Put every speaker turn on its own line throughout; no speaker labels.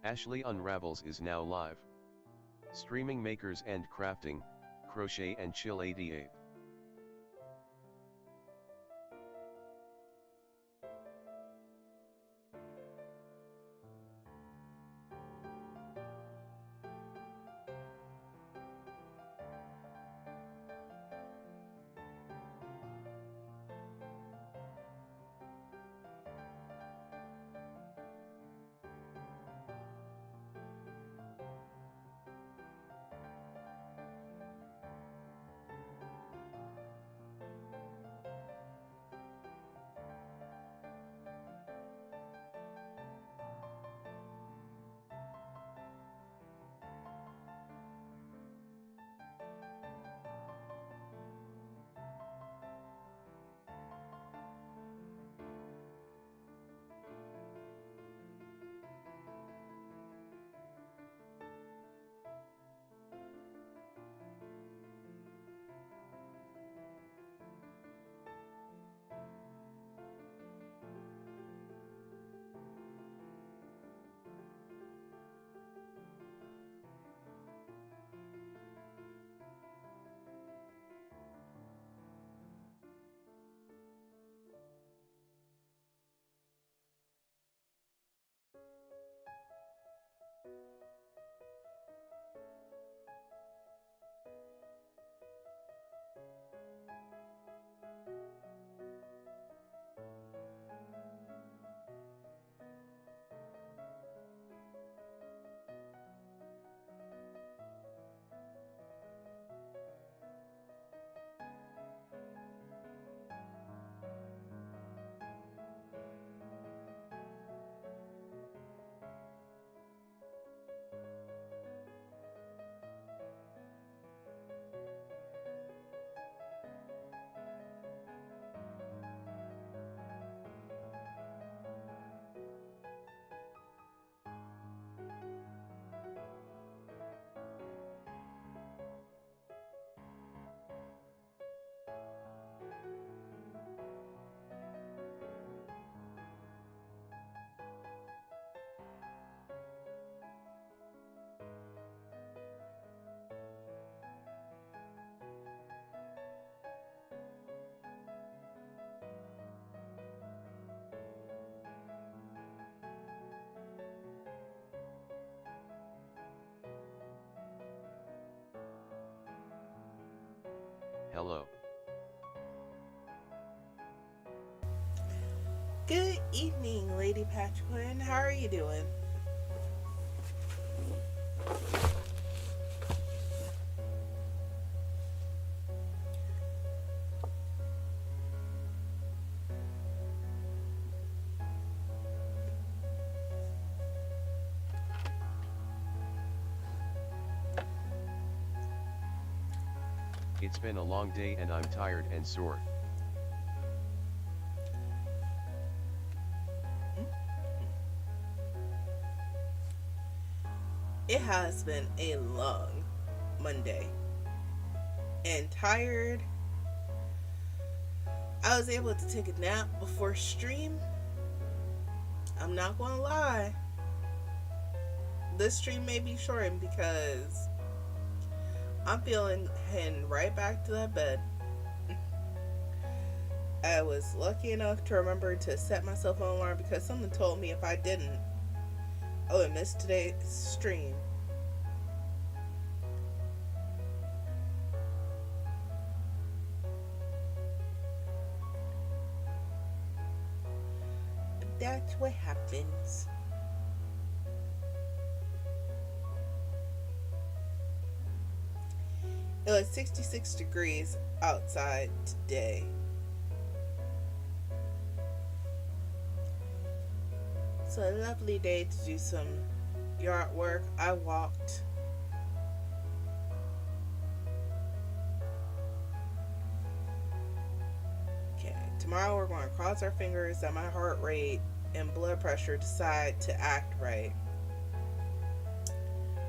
Ashley Unravels is now live. Streaming makers and crafting, Crochet and Chill 88. Hello.
Good evening, Lady Patchquin. How are you doing?
It's been a long day and I'm tired and sore.
It has been a long Monday and tired. I was able to take a nap before stream. I'm not gonna lie. This stream may be shortened because I'm feeling heading right back to that bed. I was lucky enough to remember to set myself an alarm because someone told me if I didn't, I would miss today's stream. But that's what happens. It was 66 degrees outside today. So a lovely day to do some yard work. I walked. Okay, tomorrow we're going to cross our fingers that my heart rate and blood pressure decide to act right,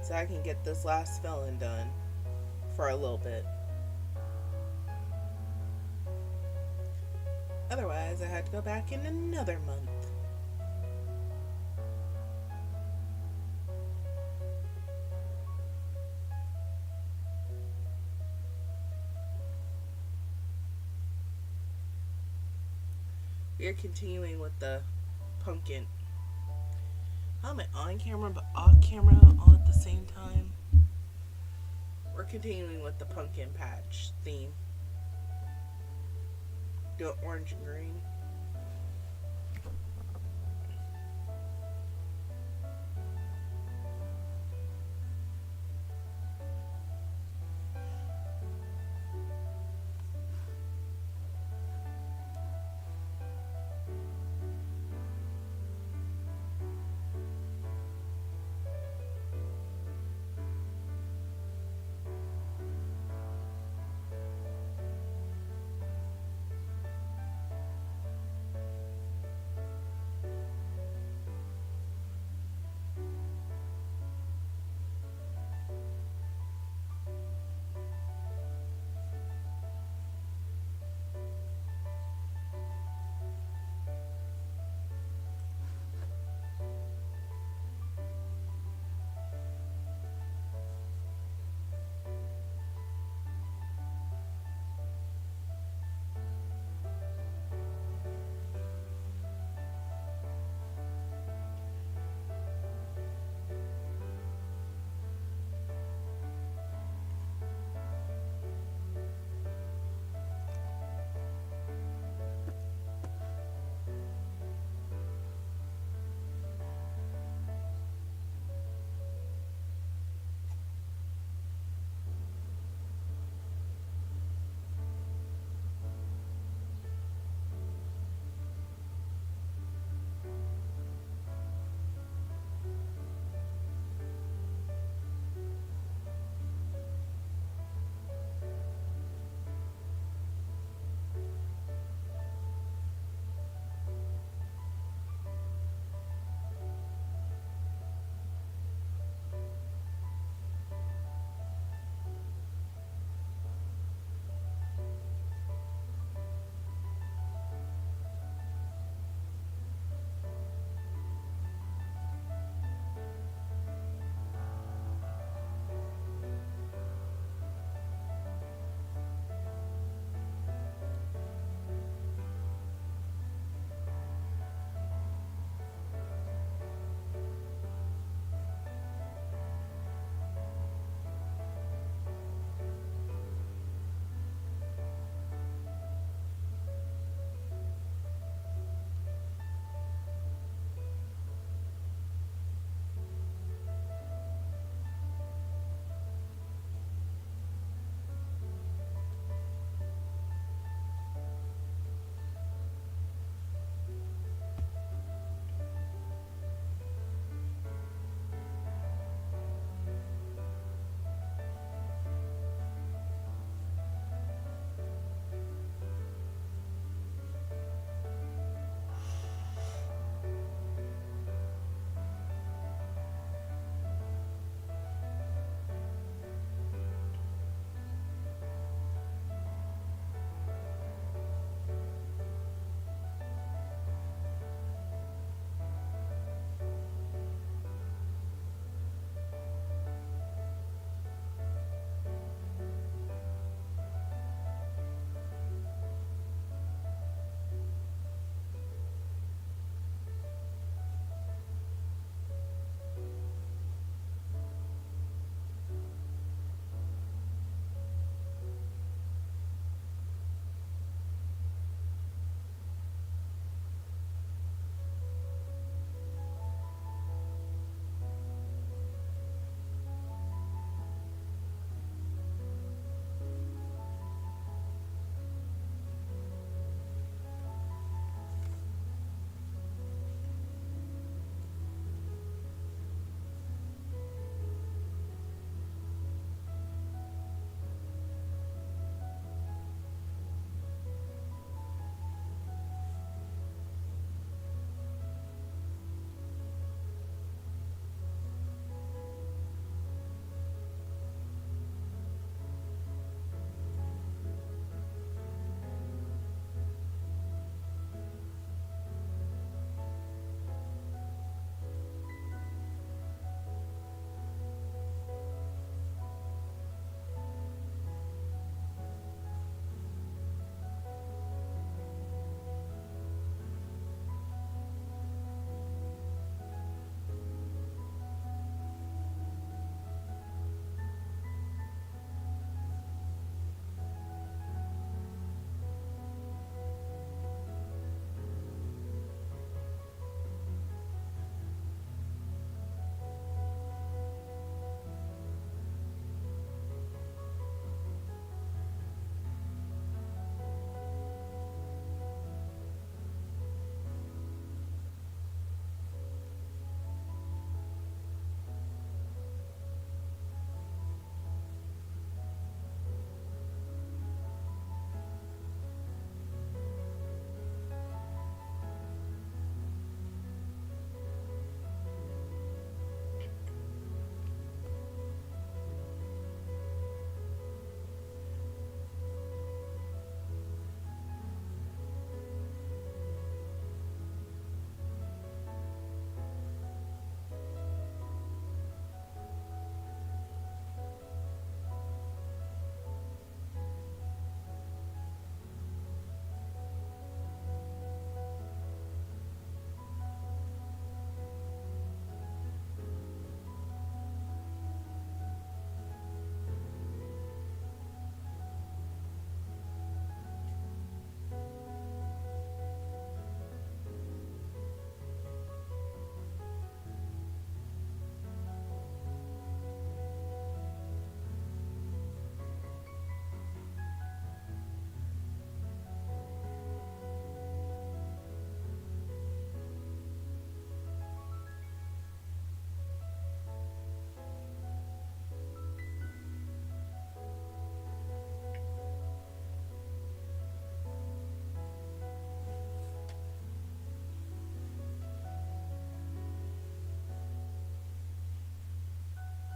so I can get this last filling done for a little bit. Otherwise, I had to go back in another month. You're continuing with the pumpkin. I'm on camera but off camera all at the same time. We're continuing with the pumpkin patch theme. Do orange and green.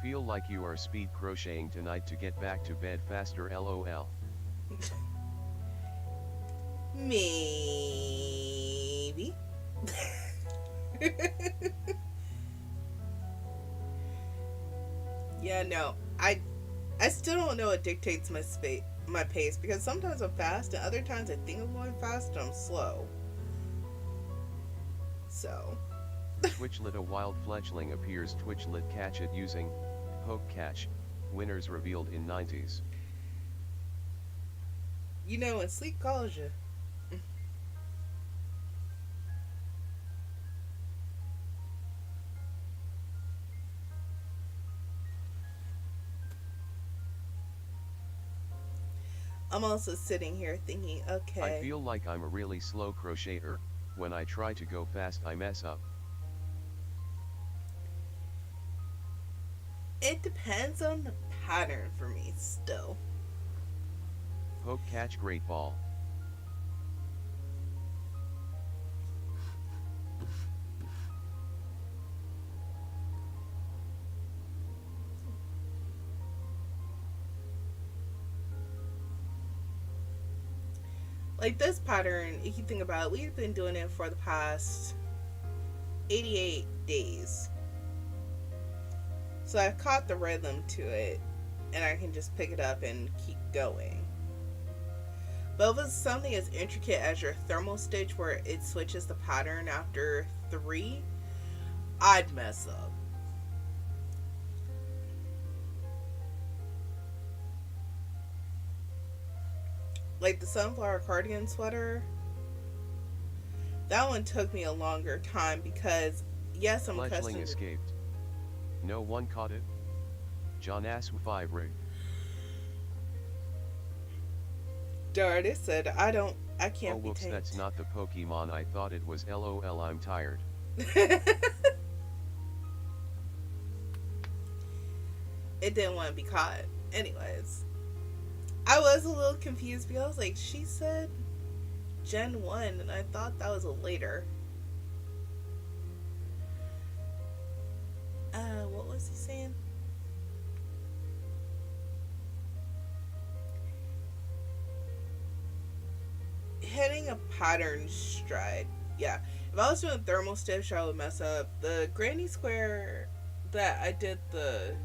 Feel like you are speed crocheting tonight to get back to bed faster, lol.
Maybe. Yeah, no. I still don't know what dictates my pace, because sometimes I'm fast and other times I think I'm going fast and I'm slow. So.
Twitchlet, a wild fledgling appears. Twitchlet, catch it using poke catch. Winners revealed in 90s.
You know when sleep calls you. I'm also sitting here thinking, okay.
I feel like I'm a really slow crocheter. When I try to go fast, I mess up.
It depends on the pattern for me still.
Poke catch, great ball.
Like this pattern, if you think about it, we've been doing it for the past 88 days. So I've caught the rhythm to it, and I can just pick it up and keep going. But if it's something as intricate as your thermal stitch where it switches the pattern after 3, I'd mess up. Like the sunflower cardigan sweater, that one took me a longer time because, yes, I'm
Fledgling
accustomed to...
escaped. No one caught it. John Asw 5 rig.
Darn, it said, I can't
Oh
be
whoops,
tamed.
that's not the Pokemon I thought it was, lol, I'm tired.
It didn't want to be caught. Anyways, I was a little confused because I was like, she said Gen 1, and I thought that was a later. What was he saying? Hitting a pattern stride. Yeah. If I was doing thermal stitch, I would mess up. The granny square that I did the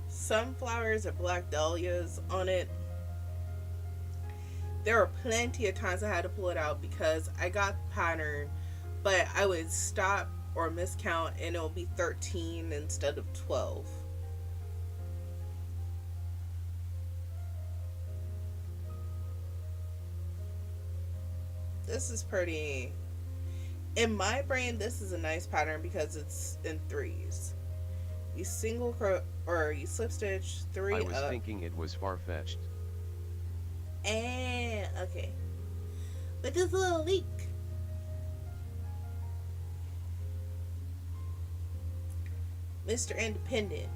sunflowers or black dahlias on it, there were plenty of times I had to pull it out because I got the pattern, but I would stop or miscount and it would be 13 instead of 12. This is pretty... In my brain, this is a nice pattern because it's in 3s. You you slip stitch 3
I was
up.
thinking it was far-fetched.
And okay, but this little leak. Mr. Independent.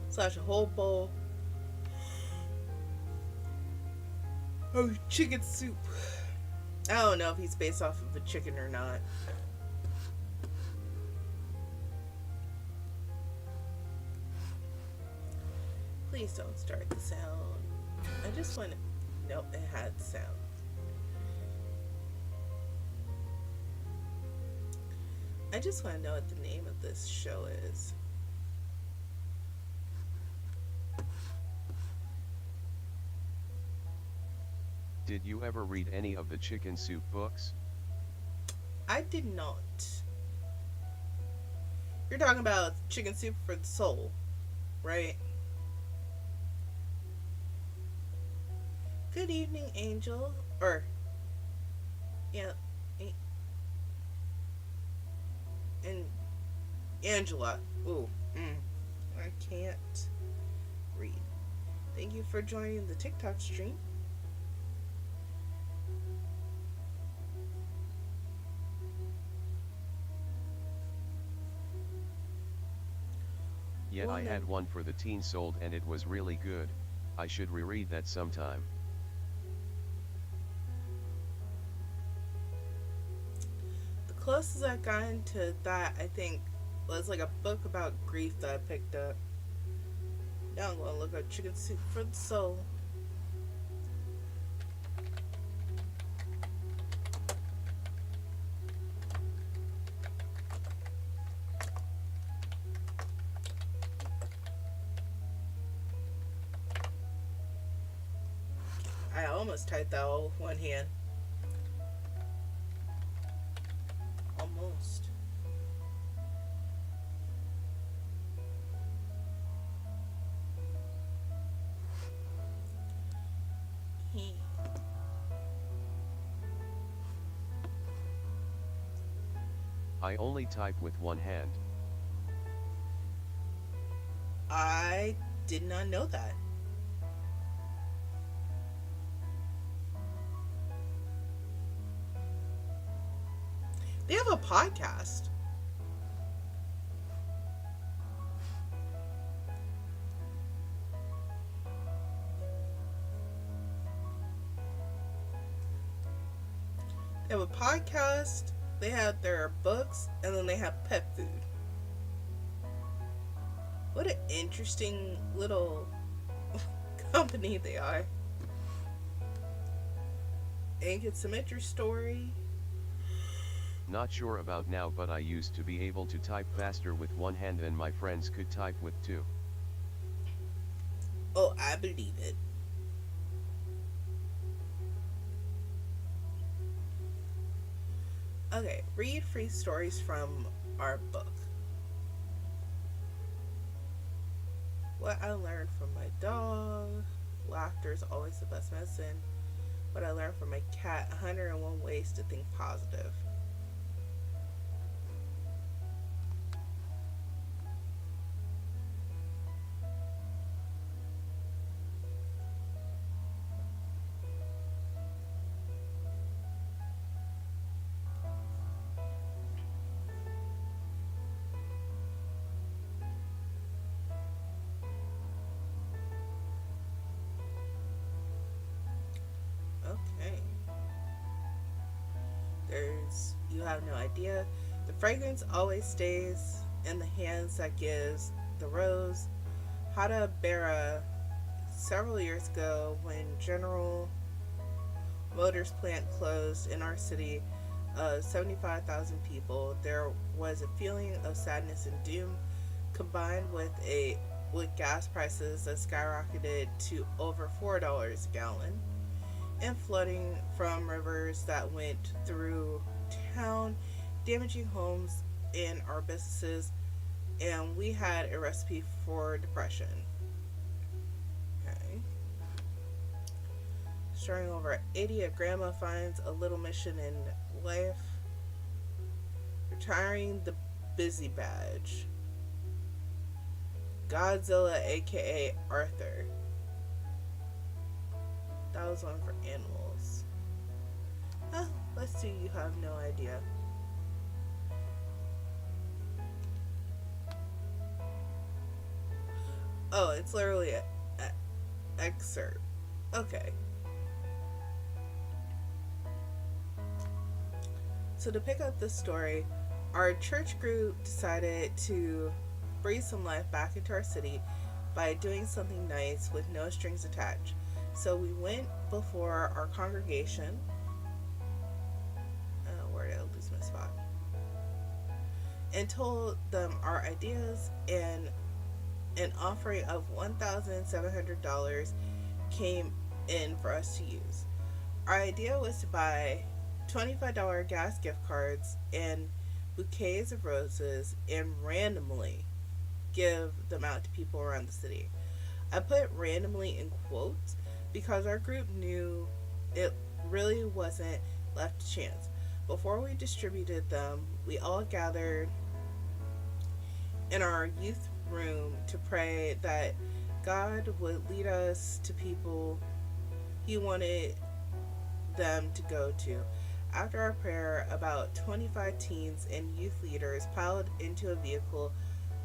Slash a whole bowl of chicken soup. I don't know if he's based off of a chicken or not. Please don't start the sound. I just want to... Nope, it had sound. I just want to know what the name of this show is.
Did you ever read any of the chicken soup books?
I did not. You're talking about Chicken Soup for the Soul, right? Good evening, Angel. Or, yeah, and Angela. Ooh, I can't read. Thank you for joining the TikTok stream.
Yeah, I had one for the teen sold and it was really good. I should reread that sometime.
closest I got into that, I think, was like a book about grief that I picked up. Now I'm going to look up Chicken Soup for the Soul. I almost typed that all with one hand. Almost.
I only type with one hand.
I did not know that. They have a podcast. They have a podcast, they have their books, and then they have pet food. What an interesting little company they are. And can submit your story.
Not sure about now, but I used to be able to type faster with one hand and my friends could type with two.
Oh, I believe it. Okay, read free stories from our book. What I learned from my dog. Laughter is always the best medicine. What I learned from my cat. 101 ways to think positive. Okay. You have no idea. The fragrance always stays in the hands that gives the rose. Hada Bera, several years ago when General Motors plant closed in our city of 75,000 people, there was a feeling of sadness and doom combined with gas prices that skyrocketed to over $4 a gallon, and flooding from rivers that went through town, damaging homes and our businesses, and we had a recipe for depression. Okay. Starting over at 80, a grandma finds a little mission in life. Retiring the busy badge. Godzilla, aka Arthur. That was one for animals. Let's see, you have no idea. Oh, it's literally an excerpt. Okay. So to pick up this story, our church group decided to breathe some life back into our city by doing something nice with no strings attached. So we went before our congregation. Where did I lose my spot? And told them our ideas, and an offering of $1,700 came in for us to use. Our idea was to buy $25 gas gift cards and bouquets of roses and randomly give them out to people around the city. I put randomly in quotes because our group knew it really wasn't left to chance. Before we distributed them, we all gathered in our youth room to pray that God would lead us to people He wanted them to go to. After our prayer, about 25 teens and youth leaders piled into a vehicle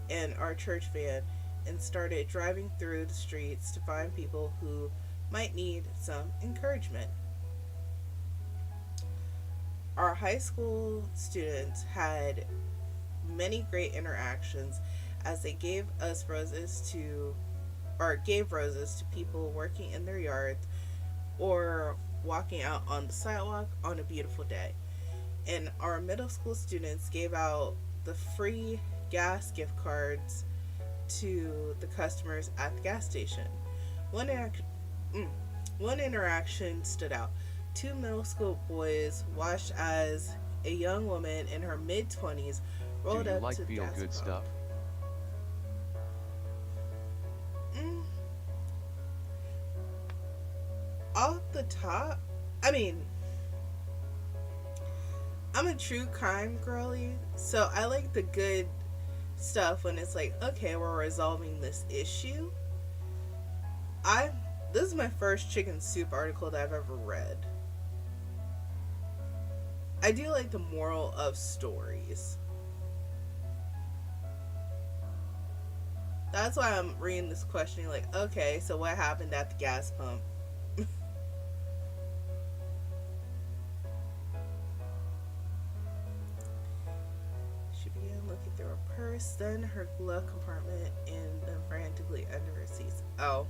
in our church van and started driving through the streets to find people who might need some encouragement. Our high school students had many great interactions as they gave roses to people working in their yards or walking out on the sidewalk on a beautiful day. And our middle school students gave out the free gas gift cards to the customers at the gas station. One, mm, one interaction stood out. Two middle school boys watched as a young woman in her mid 20s
Do
rolled
you
up
like
to the
feel
gas
good
pump.
stuff?
Mm, Off the top, I mean, I'm a true crime girly, so I like the good stuff when it's like, okay, we're resolving this issue. I This is my first chicken soup article that I've ever read. I do like the moral of stories. That's why I'm reading this question like, okay, so what happened at the gas pump? She began looking through her purse, then her glove compartment, and then frantically under her seats. Oh.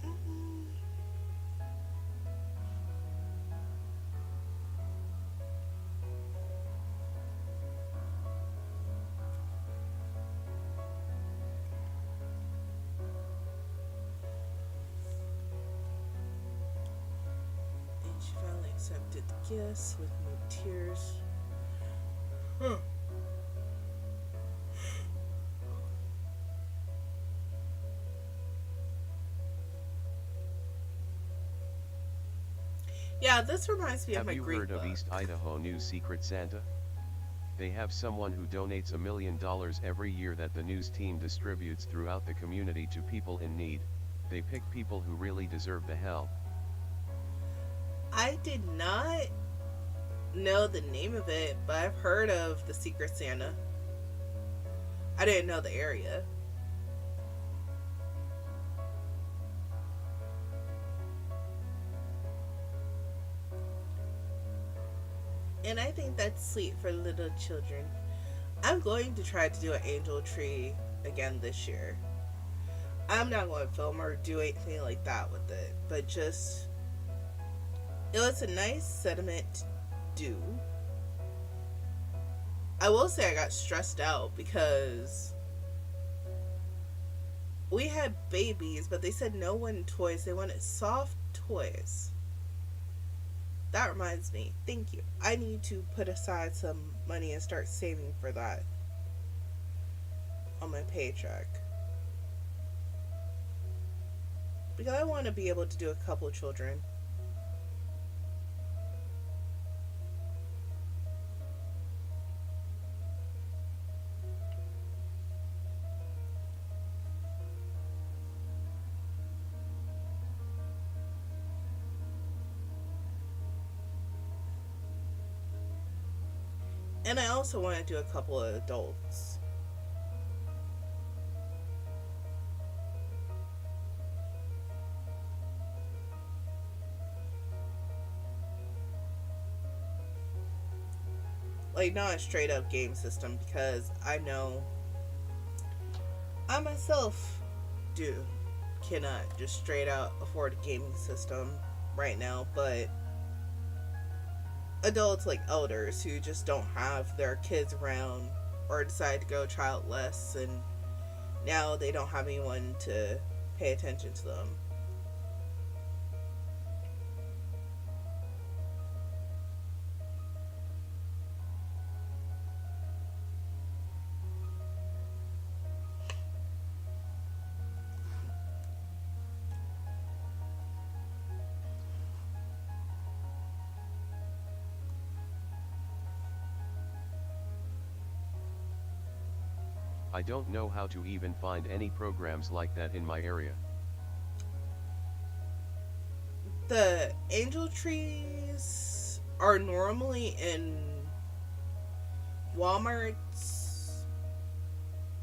Mm-mm. And she finally accepted the gifts with no tears. Huh. Yeah, this reminds me of
Have
my
you
Greek
heard of
book.
East Idaho News Secret Santa? They have someone who donates $1 million every year that the news team distributes throughout the community to people in need. They pick people who really deserve the help.
I did not know the name of it, but I've heard of the Secret Santa. I didn't know the area. And I think that's sweet for little children. I'm going to try to do an angel tree again this year. I'm not going to film or do anything like that with it, but just it was a nice sentiment to do. I will say I got stressed out because we had babies, but they said no one toys. They wanted soft toys. That reminds me. Thank you. I need to put aside some money and start saving for that on my paycheck. Because I want to be able to do a couple children. And I also want to do a couple of adults. Like, not a straight up game system because I know I myself do cannot just straight out afford a gaming system right now, but adults like elders who just don't have their kids around or decide to go childless and now they don't have anyone to pay attention to them.
I don't know how to even find any programs like that in my area.
The angel trees are normally in Walmart's,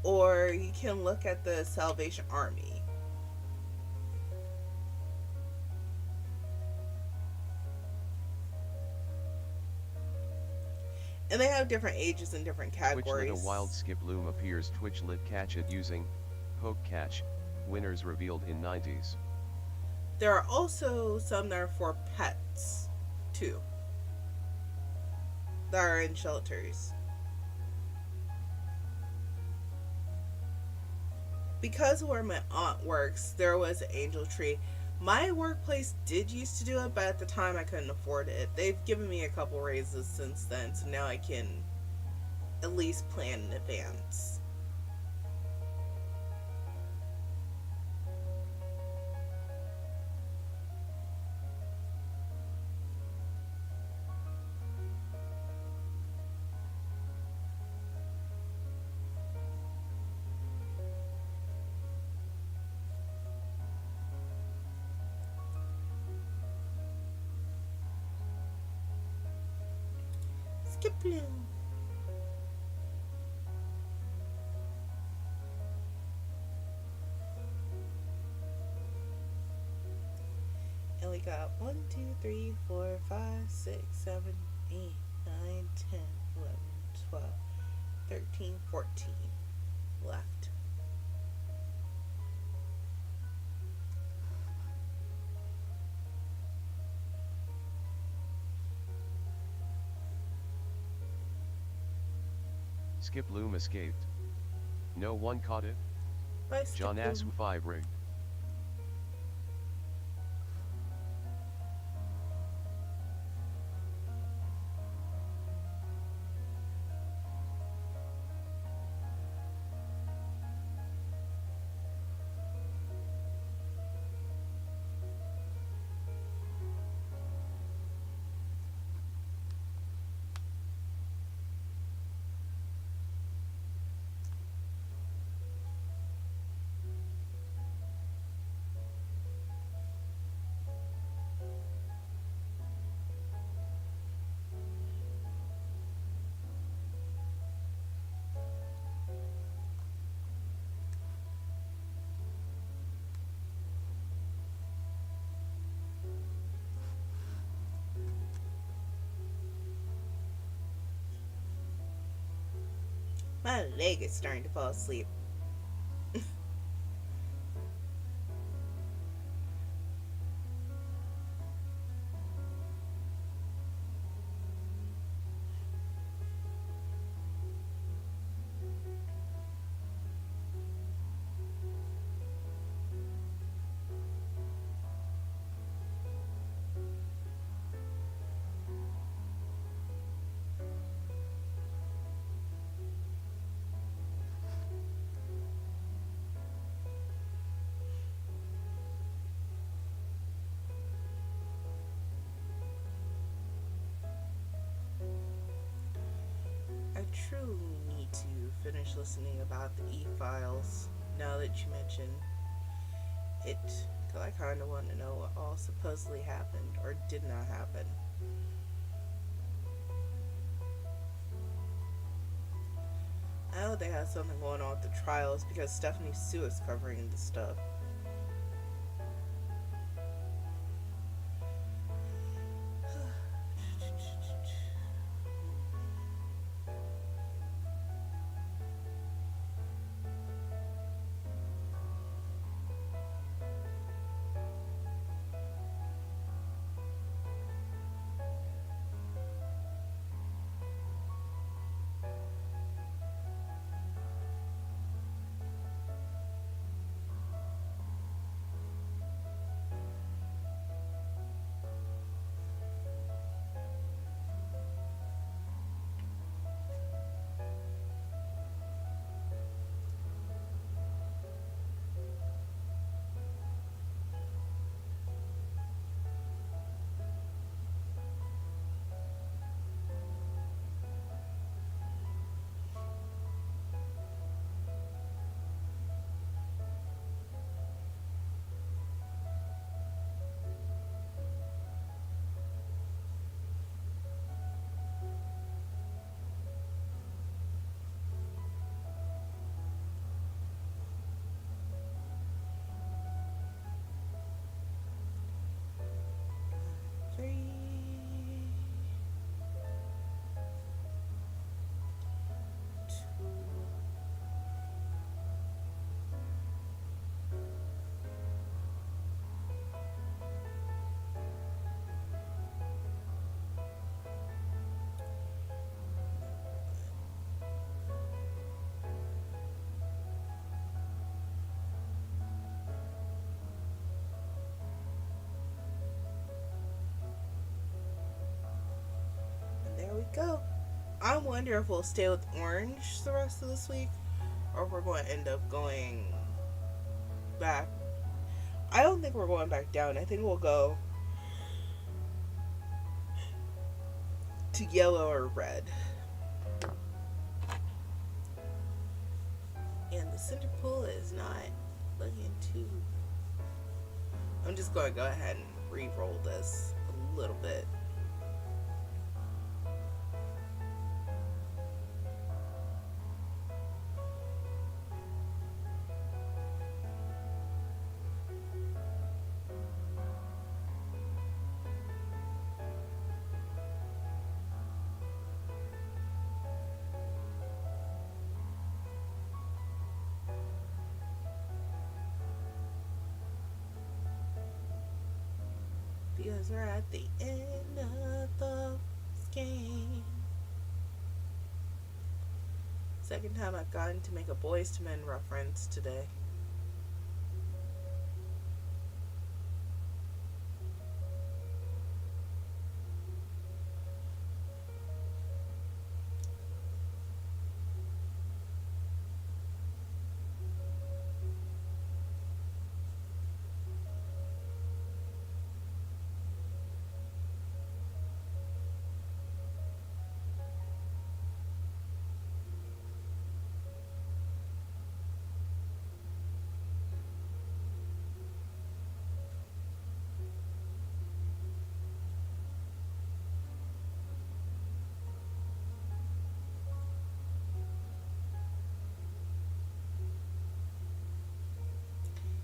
or you can look at the Salvation Army. And they have different ages and different
Twitch lit a
categories.
wild skip loom appears. Twitch lit catch it using poke catch. Winners revealed in 90s.
There are also some that are for pets, too, that are in shelters. Because of where my aunt works, there was an angel tree. My workplace did used to do it, but at the time I couldn't afford it. They've given me a couple raises since then, so now I can at least plan in advance. Skip bloom. And we got 1, 2, 3, 4, 5, 6, 7, 8, 9, 10, 11, 12, 13, 14 left.
Skip loom escaped. No one caught it?
Bye, Skip
John
Bloom.
Asu 5 rigged.
My leg is starting to fall asleep. I truly need to finish listening about the E-Files now that you mention it. Because I kind of want to know what all supposedly happened or did not happen. I know they had something going on with the trials because Stephanie Sue is covering the stuff. And there we go. I wonder if we'll stay with orange the rest of this week or if we're going to end up going back. I don't think we're going back down. I think we'll go to yellow or red. And the center pull is not looking too. I'm just going to go ahead and re-roll this a little bit. Because we're at the end of the game. Second time I've gotten to make a Boys to Men reference today.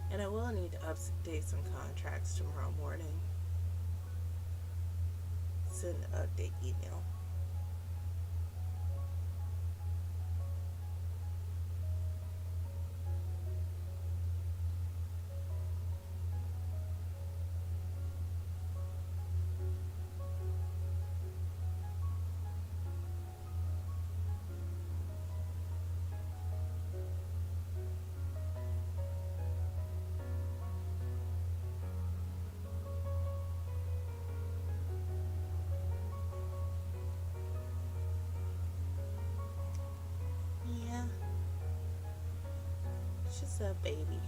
And I will need to update some contracts tomorrow morning. Send an update email. Yeah. She's a baby.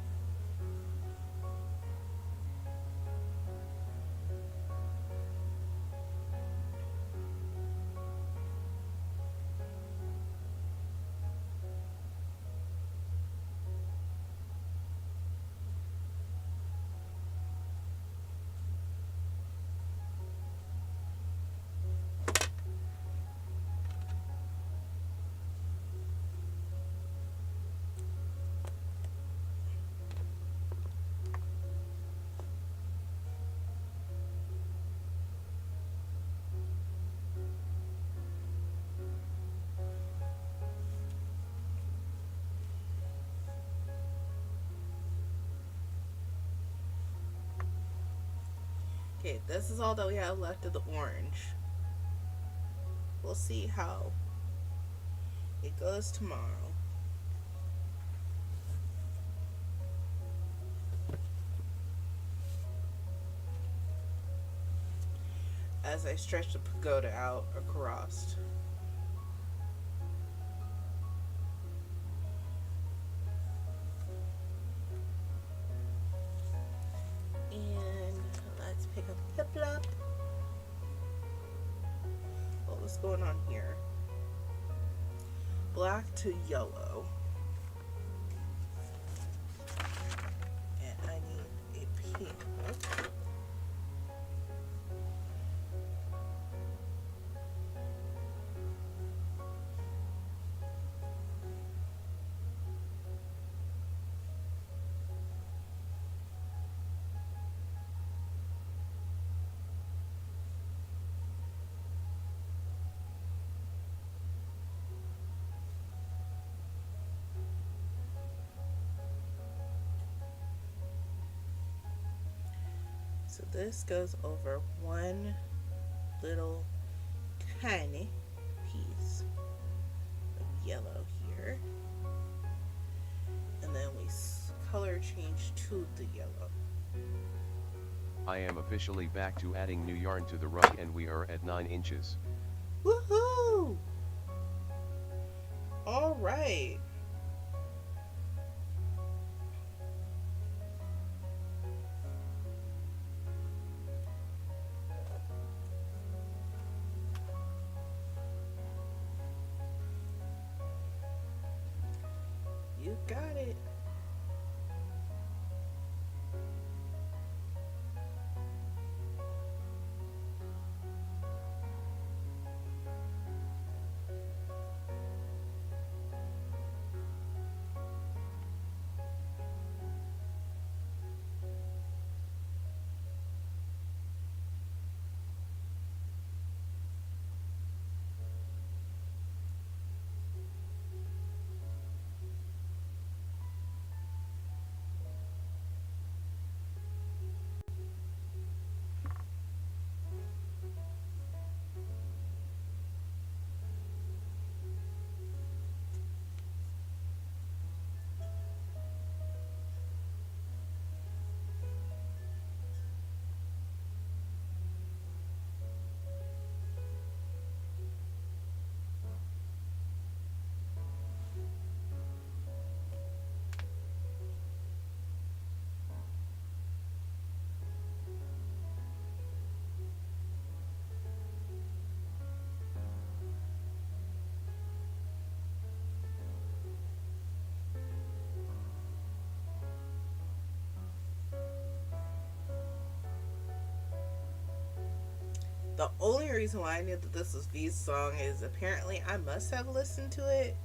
Okay, this is all that we have left of the orange. We'll see how it goes tomorrow. As I stretch the pagoda out across. And let's pick up Hip Lop. What's going on here? Black to yellow. And I need a pink. So this goes over one little tiny piece of yellow here, and then we color change to the yellow.
I am officially back to adding new yarn to the rug, and we are at 9 inches.
Woohoo! All right. You got it. The only reason why I knew that this was V's song is apparently I must have listened to it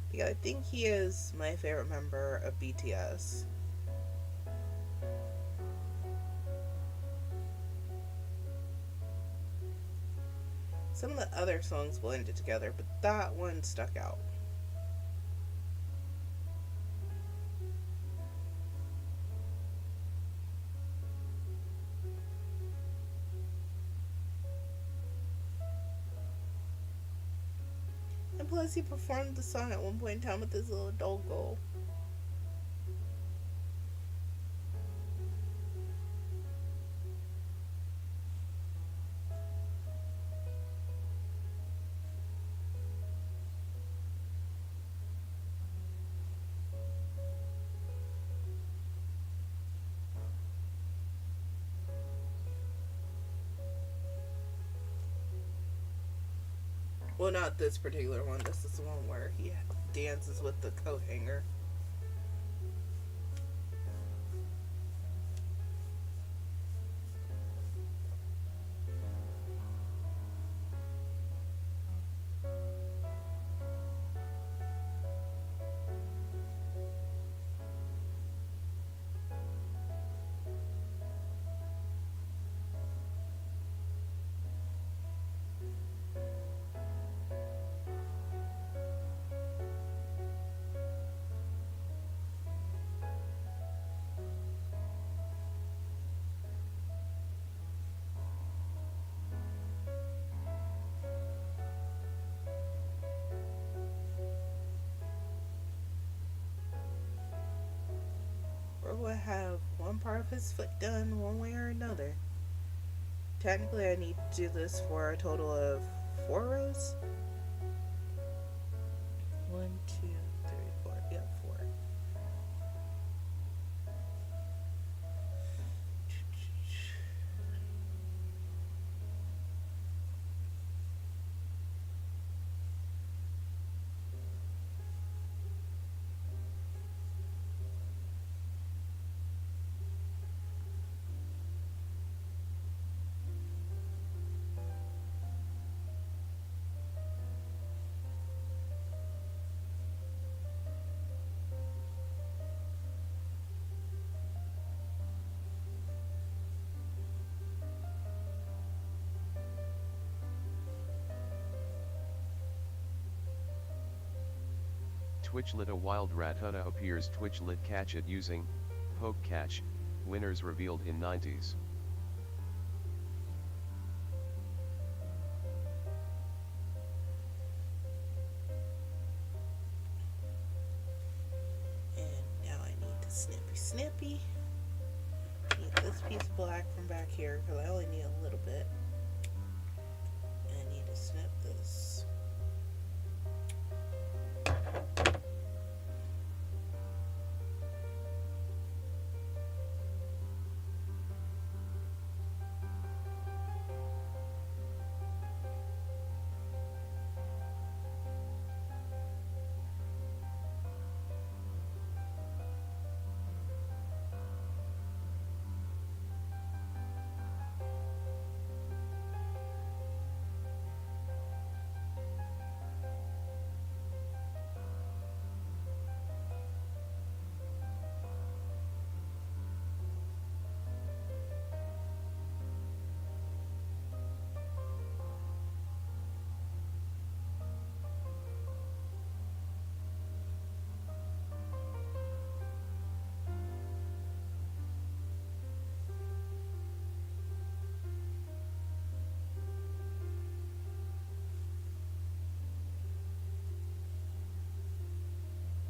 because I think he is my favorite member of BTS. Some of the other songs blended together, but that one stuck out. And plus, he performed the song at one point in time with his little doggo. Well, not this particular one. This is the one where he dances with the coat hanger. Or will have one part of his foot done one way or another. Technically, I need to do this for a total of 4 rows. 1, 2, 3, 4. Yep, 4.
Twitchlit a wild rat Hutta appears Twitchlit catch it using poke catch, winners revealed in 90s.
Snippy, snippy. Need this piece of black from back here because I only need a little bit. And I need to snip this.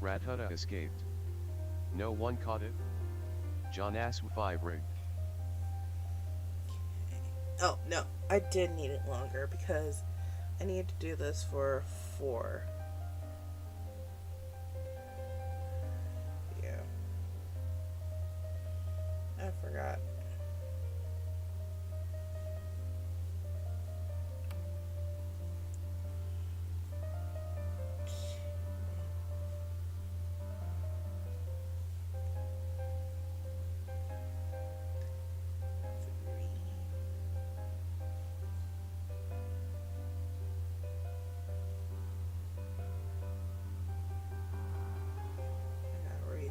Rat Hutta escaped. No one caught it? John Asw 5 rigged.
Oh, no. I did need it longer because I need to do this for 4. Yeah. I forgot.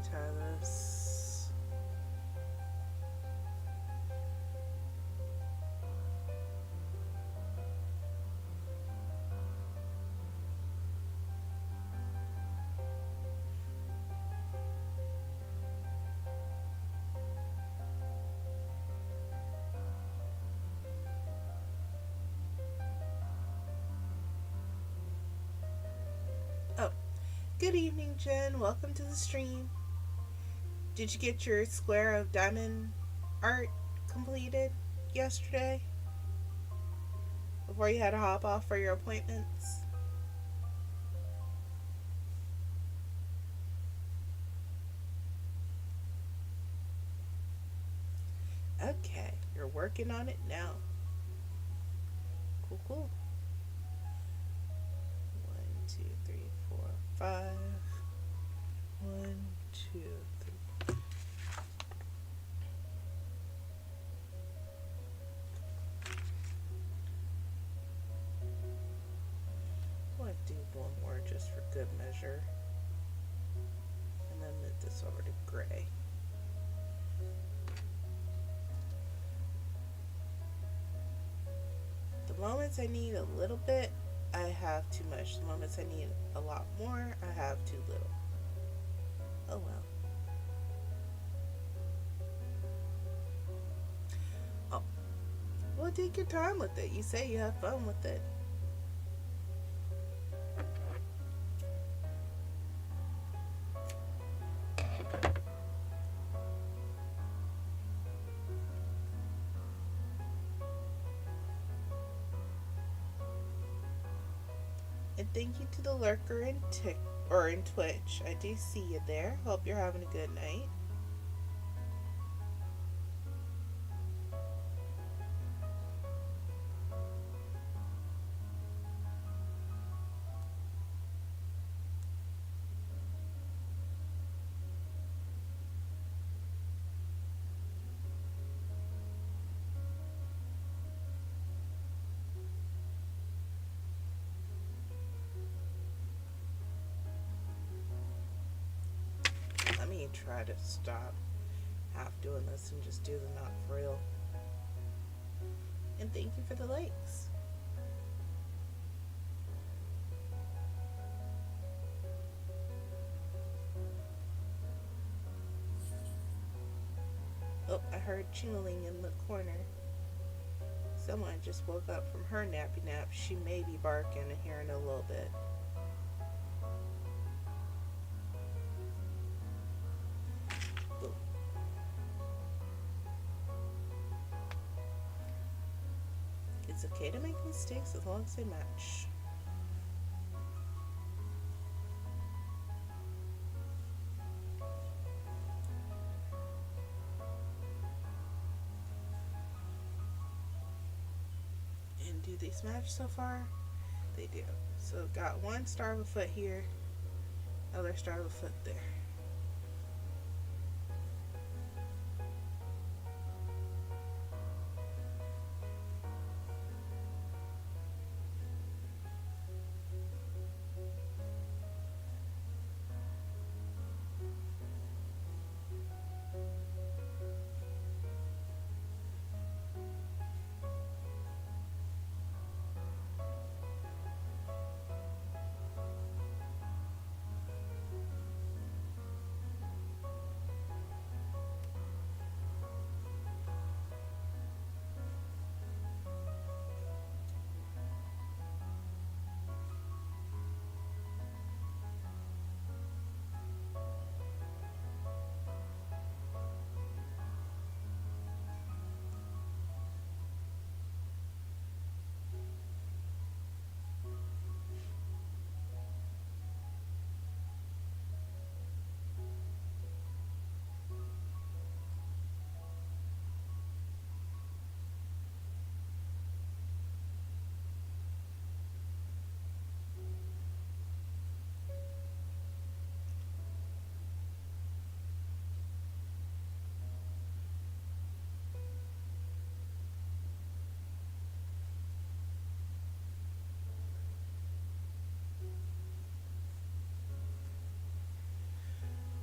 Tie this. Oh, good evening, Jen. Welcome to the stream. Did you get your square of diamond art completed yesterday? Before you had to hop off for your appointments? Okay, you're working on it now. Cool, cool. 1, 2, 3, 4, 5. 1, 2, 3. I do one more just for good measure, and then move this over to gray. The moments I need a little bit, I have too much. The moments I need a lot more, I have too little. Oh well. Oh, well, take your time with it. You say you have fun with it. And thank you to the lurker in Twitch. I do see you there. Hope you're having a good night. Try to stop half doing this and just do the knot for real. And thank you for the likes. Oh, I heard chingling in the corner. Someone just woke up from her nappy nap. She may be barking here in a little bit. It's okay to make mistakes as long as they match. And do these match so far? They do. So got one star of a foot here, other star of a foot there.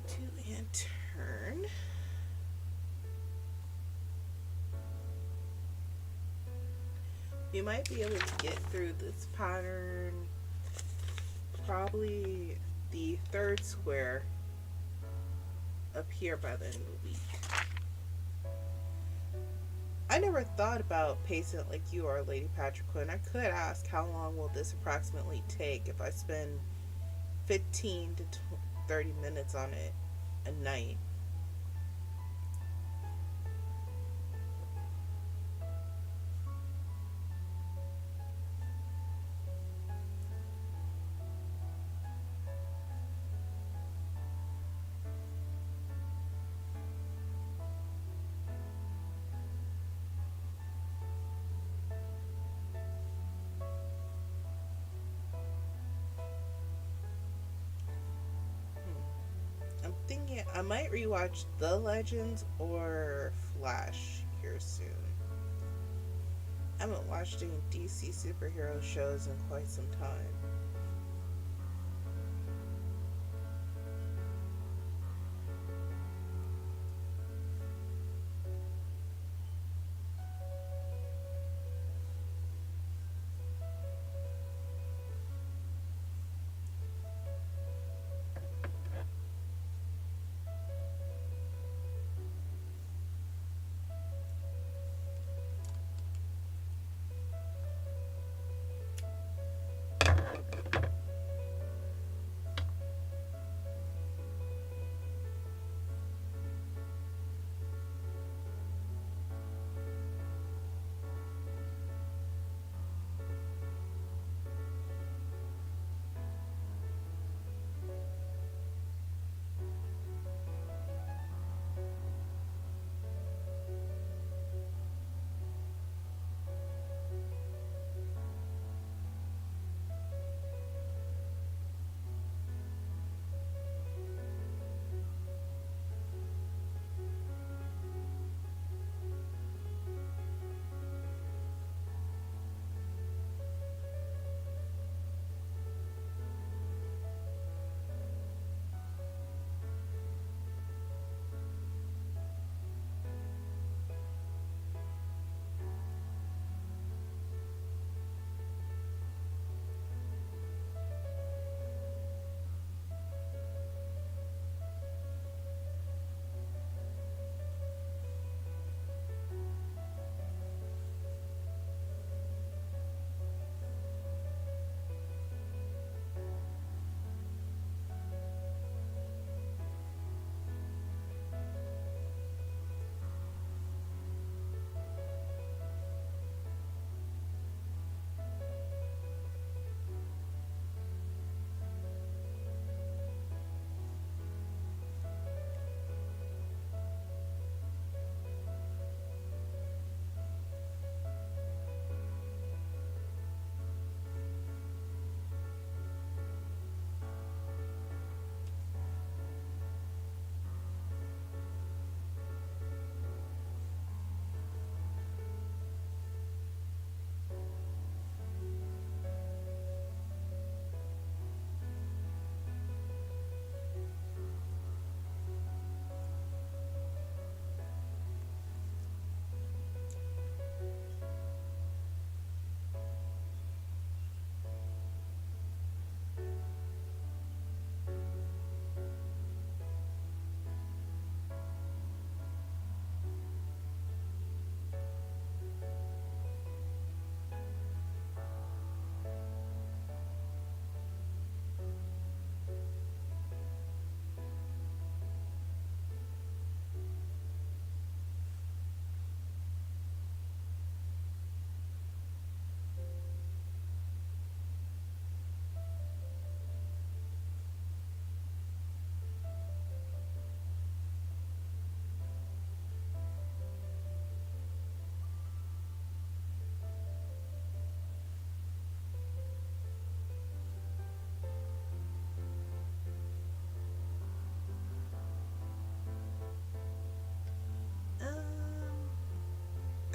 Two and turn. You might be able to get through this pattern probably the third square up here by the end of the week. I never thought about pacing it like you are, Lady Patrick Quinn. I could ask how long will this approximately take if I spend 15 to 30 minutes on it a night. I'm thinking I might rewatch The Legends or Flash here soon. I haven't watched any DC superhero shows in quite some time.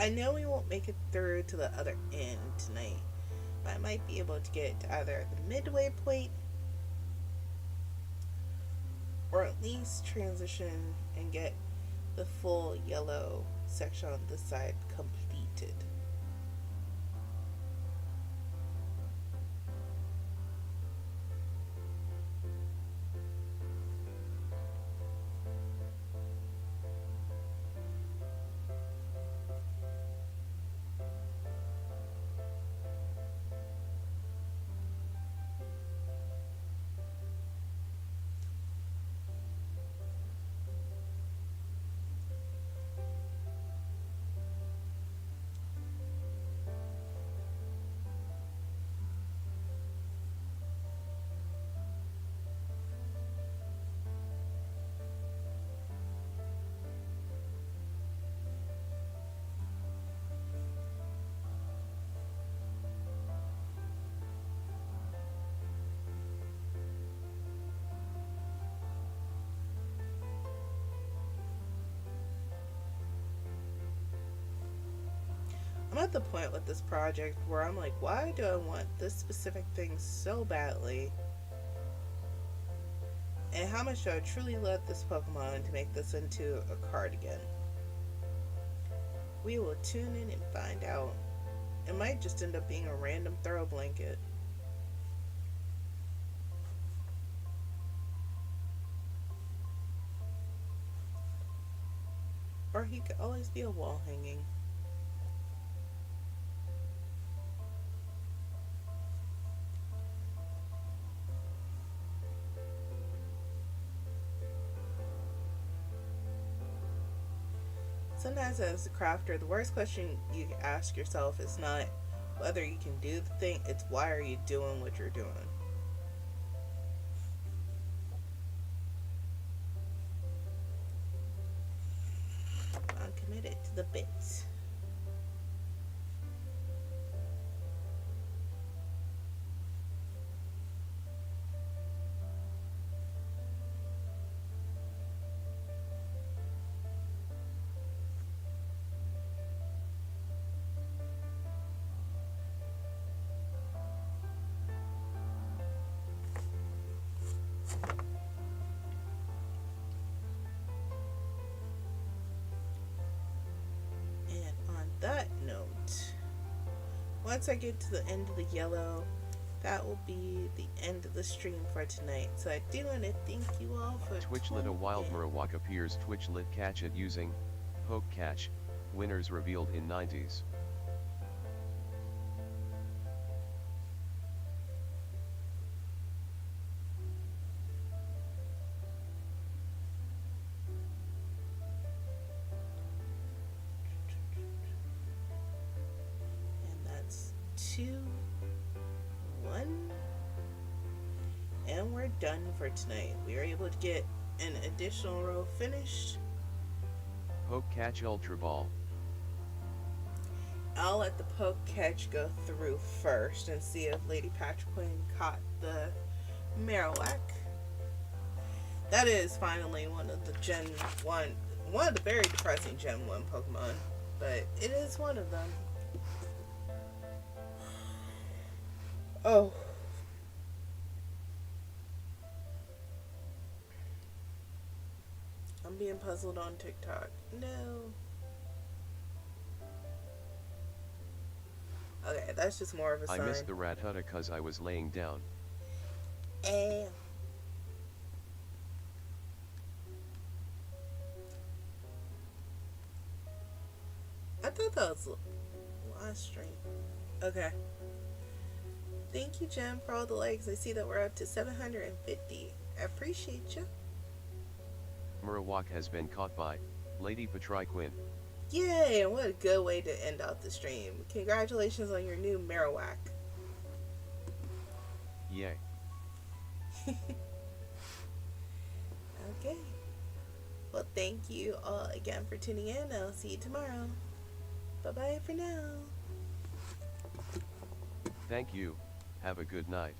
I know we won't make it through to the other end tonight, but I might be able to get to either the midway point or at least transition and get the full yellow section on this side completed. I'm at the point with this project where I'm like, why do I want this specific thing so badly? And how much do I truly love this Pokemon to make this into a cardigan? We will tune in and find out. It might just end up being a random throw blanket. Or he could always be a wall hanging. Sometimes as a crafter, the worst question you can ask yourself is not whether you can do the thing, it's why are you doing what you're doing. I'm committed to the bits. That note, once I get to the end of the yellow, that will be the end of the stream for tonight. So I do want to thank you all for
Twitchlit. A wild Marowak appears. Twitchlit catch it using poke catch. Winners revealed in 90s.
And we're done for tonight. We were able to get an additional row finished.
Poke catch Ultra Ball.
I'll let the poke catch go through first and see if Lady Patrick Quinn caught the Marowak. That is finally one of the Gen 1, one of the very depressing Gen 1 Pokemon, but it is one of them. Oh. I'm being puzzled on TikTok. No. Okay, that's just more of a sign.
I missed the Rattata cause I was laying down.
I thought that was last stream. Okay. Thank you, Jem, for all the likes. I see that we're up to 750. I appreciate you.
Marowak has been caught by Lady Patrick Quinn.
Yay, and what a good way to end out the stream. Congratulations on your new Marowak.
Yay.
Okay. Well, thank you all again for tuning in. I'll see you tomorrow. Bye-bye for now.
Thank you. Have a good night.